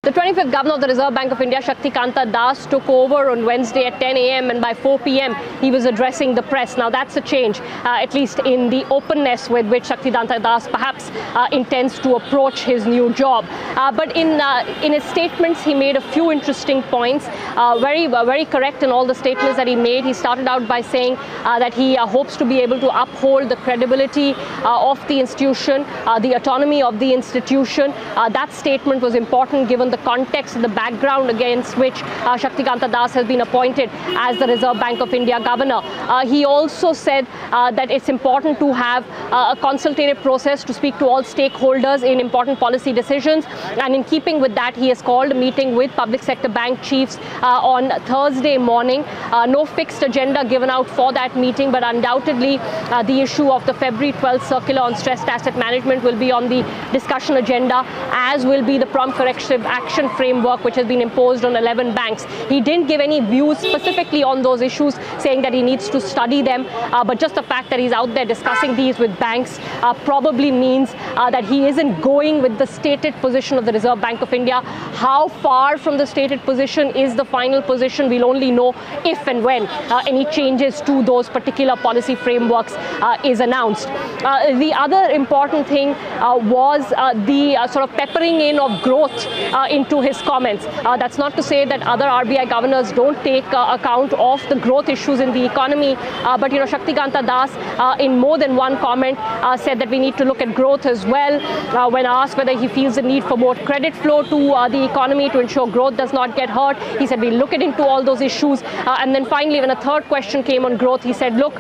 The 25th Governor of the Reserve Bank of India, Shaktikanta Das, took over on Wednesday at 10 a.m. and by 4 p.m. he was addressing the press. Now that's a change, at least in the openness with which Shaktikanta Das perhaps intends to approach his new job. But in his statements, he made a few interesting points, very correct in all the statements that he made. He started out by saying that he hopes to be able to uphold the credibility of the institution, the autonomy of the institution. That statement was important given the context and the background against which Shaktikanta Das has been appointed as the Reserve Bank of India Governor. He also said that it's important to have a consultative process to speak to all stakeholders in important policy decisions, and in keeping with that, he has called a meeting with public sector bank chiefs on Thursday morning. No fixed agenda given out for that meeting, but undoubtedly the issue of the February 12th circular on stressed asset management will be on the discussion agenda, as will be the prompt corrective action framework which has been imposed on 11 banks. He didn't give any views specifically on those issues, saying that he needs to study them, but just the fact that he's out there discussing these with banks probably means that he isn't going with the stated position of the Reserve Bank of India. How far from the stated position is the final position, we'll only know if and when any changes to those particular policy frameworks is announced. The other important thing was the sort of peppering in of growth into his comments. That's not to say that other RBI governors don't take account of the growth issues in the economy, but Shaktikanta Das in more than one comment said that we need to look at growth as well. When asked whether he feels the need for more credit flow to the economy to ensure growth does not get hurt, he said we'll look into all those issues. And then finally, when a third question came on growth, he said, look,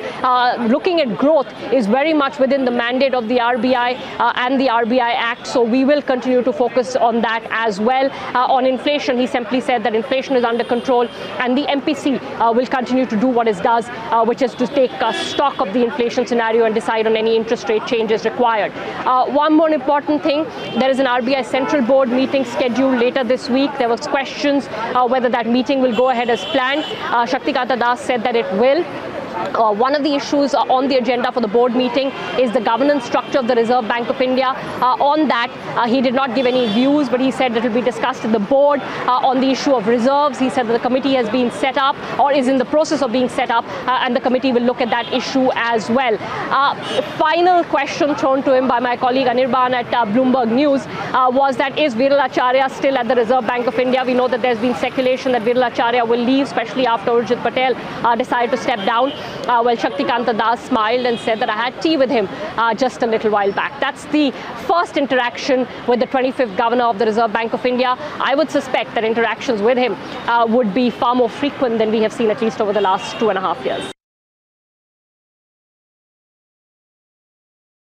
looking at growth is very much within the mandate of the RBI and the RBI Act, so we will continue to focus on that as well. On inflation, he simply said that inflation is under control and the MPC will continue to do what it does, which is to take stock of the inflation scenario and decide on any interest rate changes required. One more important thing, there is an RBI Central Board meeting scheduled later this week. There was questions whether that meeting will go ahead as planned. Shaktikanta Das said that it will. One of the issues on the agenda for the board meeting is the governance structure of the Reserve Bank of India. On that, he did not give any views, but he said it will be discussed at the board. On the issue of reserves, he said that the committee has been set up or is in the process of being set up, and the committee will look at that issue as well. Final question thrown to him by my colleague Anirban at Bloomberg News was that is Viral Acharya still at the Reserve Bank of India? We know that there's been speculation that Viral Acharya will leave, especially after Urjit Patel decided to step down. Well, Shaktikanta Das smiled and said that I had tea with him just a little while back. That's the first interaction with the 25th Governor of the Reserve Bank of India. I would suspect that interactions with him would be far more frequent than we have seen, at least over the last 2.5 years.